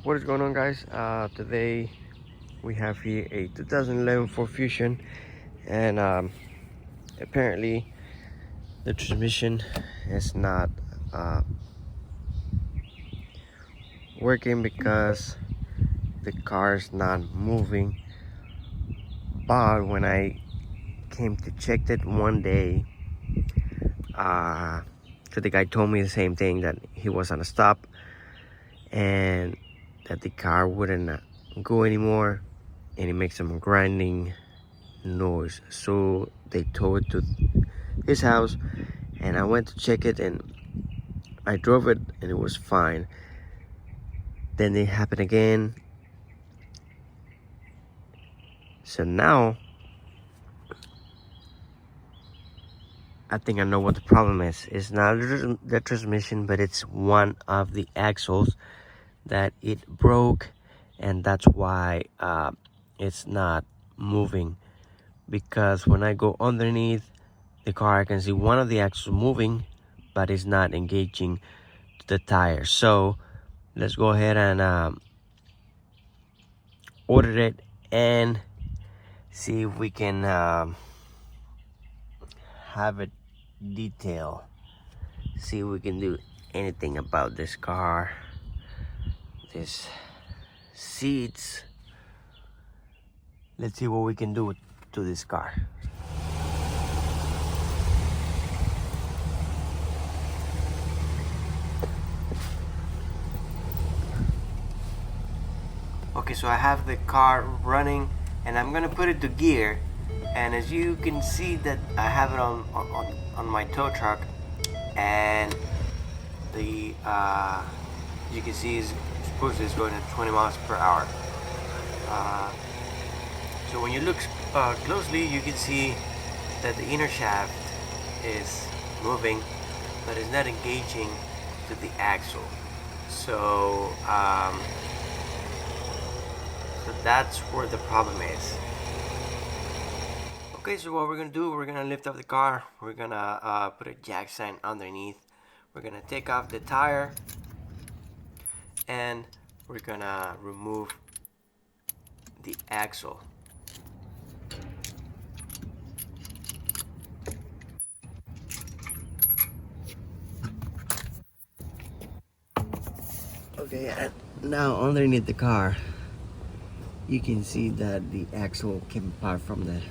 What is going on, guys? Today we have here a 2011 Ford Fusion, and apparently the transmission is not working because the car is not moving. But when I came to check it one day, so the guy told me the same thing, that he was on a stop and that the car wouldn't go anymore, and it makes some grinding noise. So they towed it to his house, and I went to check it, and I drove it and it was fine. Then it happened again. So now I think I know what the problem is. It's not the transmission, but it's one of the axles that it broke, and that's why it's not moving. Because when I go underneath the car, I can see one of the axles moving, but it's not engaging the tire. So let's go ahead and order it and see if we can have it detailed. See if we can do anything about this car, this seats. Let's see what we can do to this car. Okay, so I have the car running, and I'm gonna put it to gear, and as you can see that I have it on my tow truck, and the you can see it's going at 20 miles per hour. So when you look closely, you can see that the inner shaft is moving, but it's not engaging to the axle. So so that's where the problem is. Okay, so what we're gonna do, we're gonna lift up the car, we're gonna put a jack stand underneath, we're gonna take off the tire, and we're gonna remove the axle. Okay, and now underneath the car, you can see that the axle came apart from the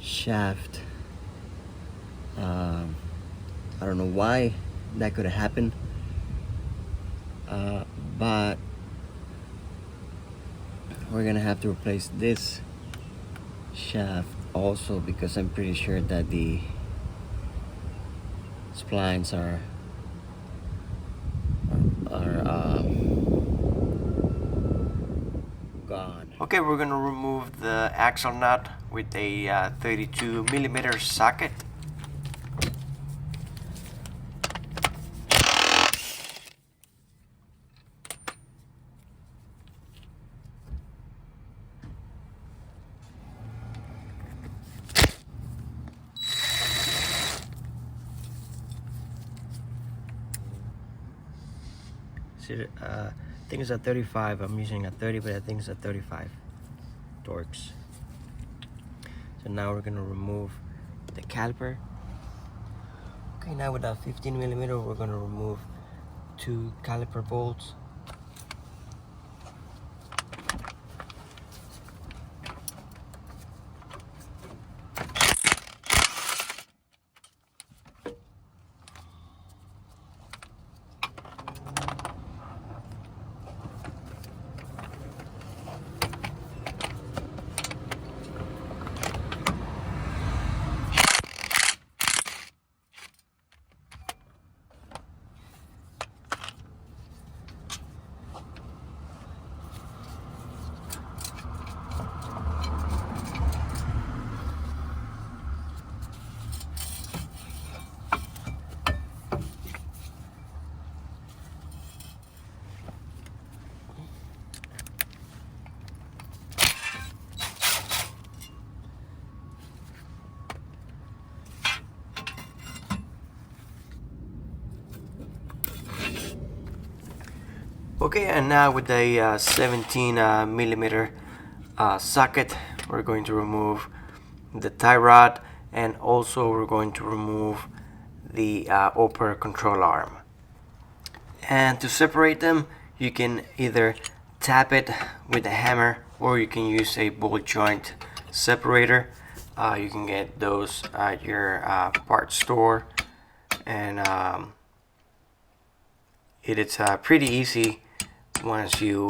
shaft. I don't know why that could have happened, but we're gonna have to replace this shaft also, because I'm pretty sure that the splines are gone. Okay, we're gonna remove the axle nut with a 32 millimeter socket. I think it's a 35. I'm using a 30, but I think it's a 35 Torx. So now we're gonna remove the caliper. Okay, now with a 15 millimeter, we're gonna remove 2 caliper bolts. Okay, and now with the 17 millimeter socket, we're going to remove the tie rod, and also we're going to remove the upper control arm. And to separate them, you can either tap it with a hammer, or you can use a bolt joint separator. You can get those at your parts store, and it's pretty easy once you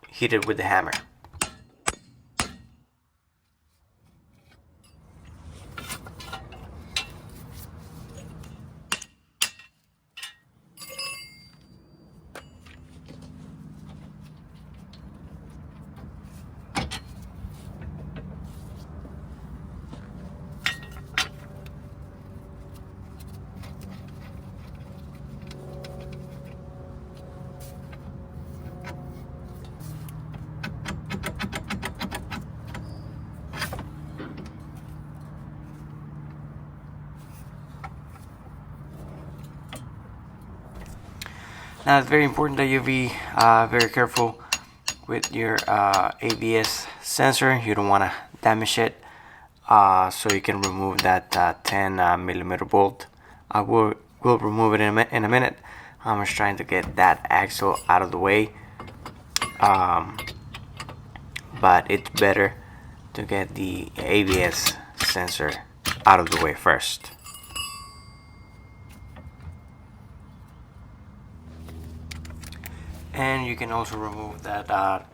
hit it with the hammer. Now it's very important that you be very careful with your ABS sensor. You don't want to damage it, so you can remove that 10 millimeter bolt. I will remove it in a minute. I'm just trying to get that axle out of the way, but it's better to get the ABS sensor out of the way first. And you can also remove that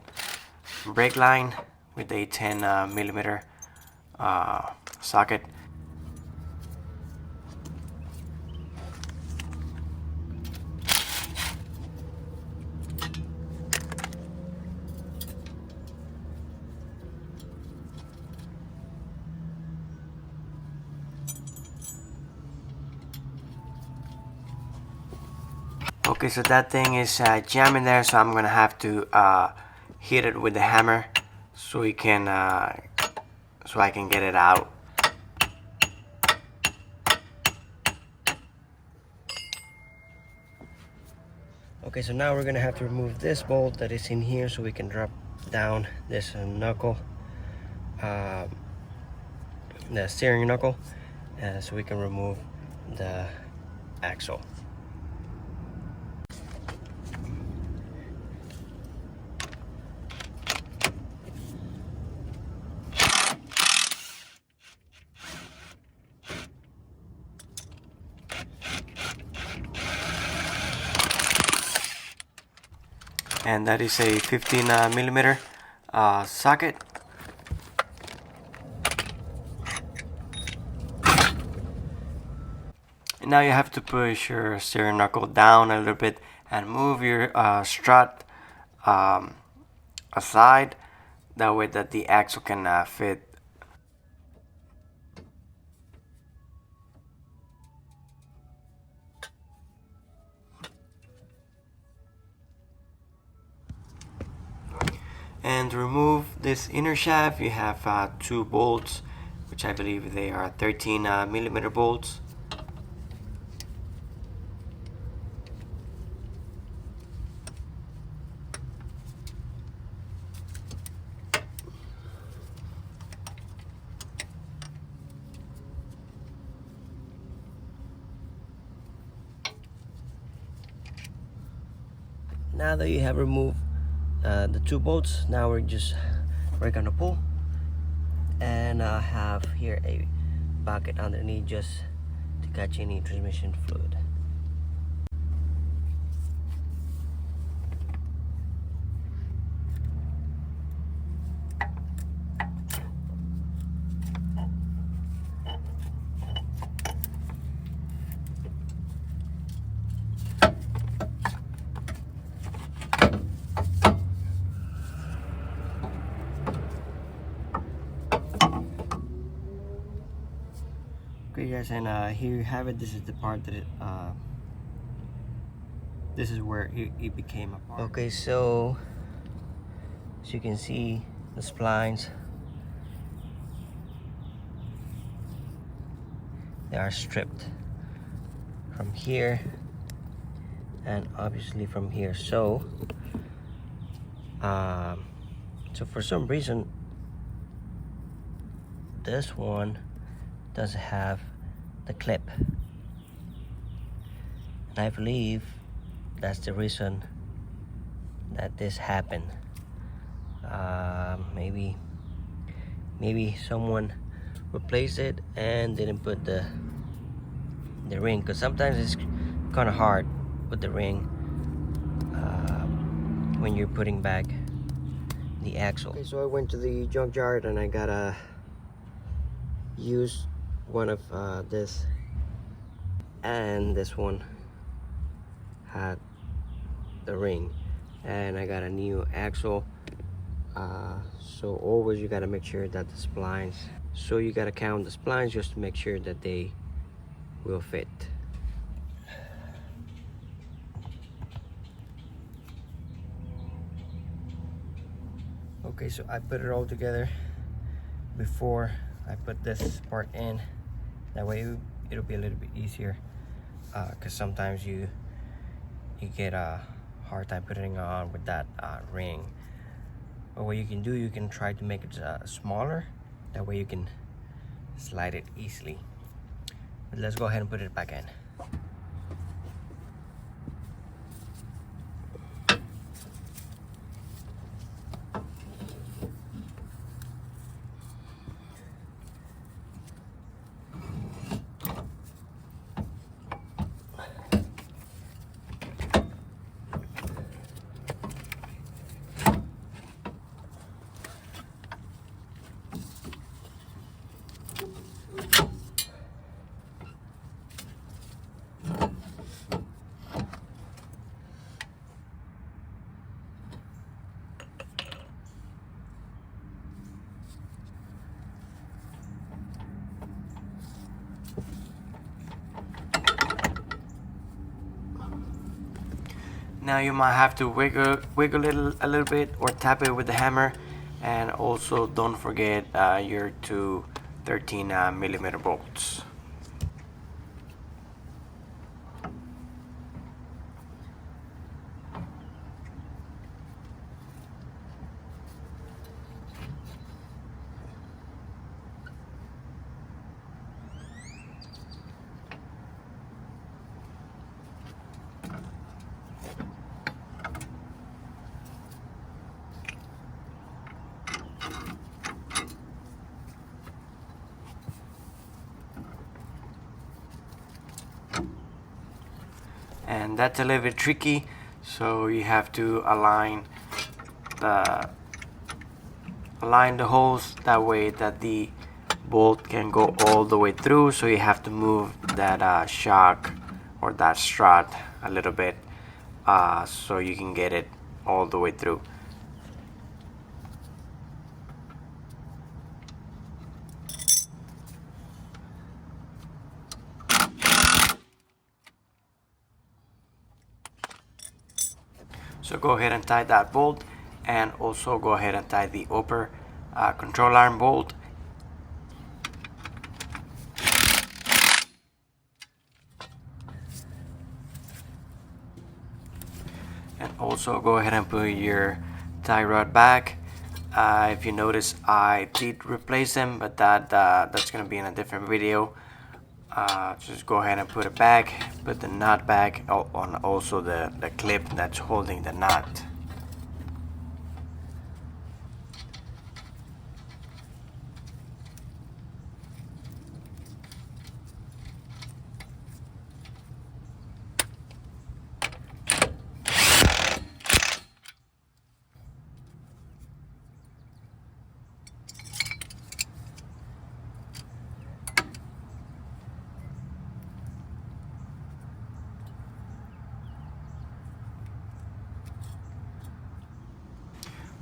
brake line with a 10 millimeter socket. Okay, so that thing is jamming there, so I'm gonna have to hit it with the hammer so we can so I can get it out. Okay, so now we're gonna have to remove this bolt that is in here so we can drop down this knuckle, the steering knuckle, so we can remove the axle. And that is a 15 millimeter socket. And now you have to push your steering knuckle down a little bit and move your strut aside, that way that the axle can fit. And to remove this inner shaft, you have two bolts, which I believe they are 13 millimeter bolts. Now that you have removed the two bolts, now we're gonna pull, and I have here a bucket underneath just to catch any transmission fluid. Okay guys, and here you have it. This is the part that this is where it became apart. Okay, so as you can see, the splines, they are stripped from here and obviously from here. So for some reason this one doesn't have the clip, and I believe that's the reason that this happened. Maybe someone replaced it and didn't put the ring, because sometimes it's kind of hard with the ring when you're putting back the axle. Okay, so I went to the junkyard and I gotta use one of this, and this one had the ring, and I got a new axle. So always you gotta make sure that the splines, so you gotta count the splines just to make sure that they will fit. Okay, so I put it all together before I put this part in. That way it'll be a little bit easier, because sometimes you get a hard time putting on with that ring. But what you can do, you can try to make it smaller. That way you can slide it easily. But let's go ahead and put it back in. Now you might have to wiggle it a little bit, or tap it with the hammer, and also don't forget your two 13mm bolts. And that's a little bit tricky, so you have to align the holes that way that the bolt can go all the way through. So you have to move that shock or that strut a little bit, so you can get it all the way through. So go ahead and tie that bolt, and also go ahead and tie the upper control arm bolt. And also go ahead and put your tie rod back. If you notice, I did replace them, but that's gonna be in a different video. Just go ahead and put it back, put the nut back on, also the clip that's holding the nut.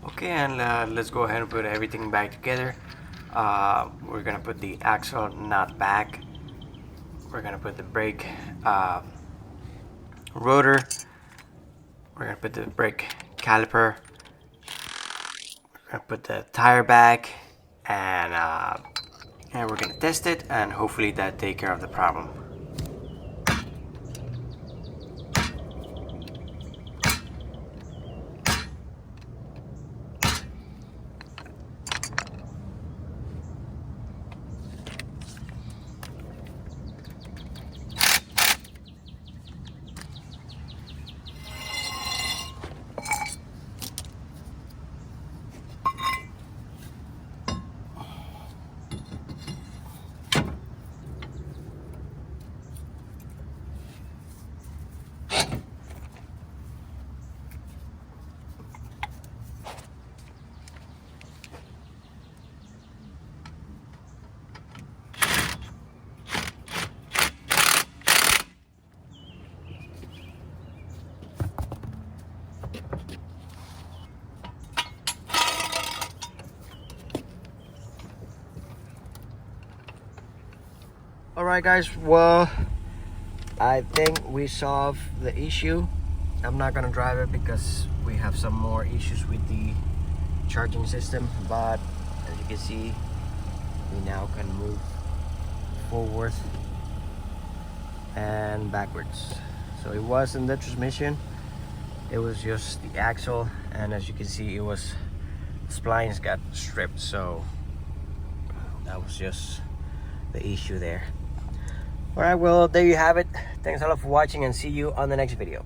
Okay, and let's go ahead and put everything back together. We're gonna put the axle nut back. We're gonna put the brake rotor. We're gonna put the brake caliper. We're gonna put the tire back, and we're gonna test it, and hopefully that take care of the problem. Alright guys, well, I think we solved the issue. I'm not gonna drive it because we have some more issues with the charging system, but as you can see, we now can move forward and backwards. So it wasn't the transmission, it was just the axle, and as you can see, it was splines got stripped, so that was just the issue there. Alright, well, there you have it. Thanks a lot for watching, and see you on the next video.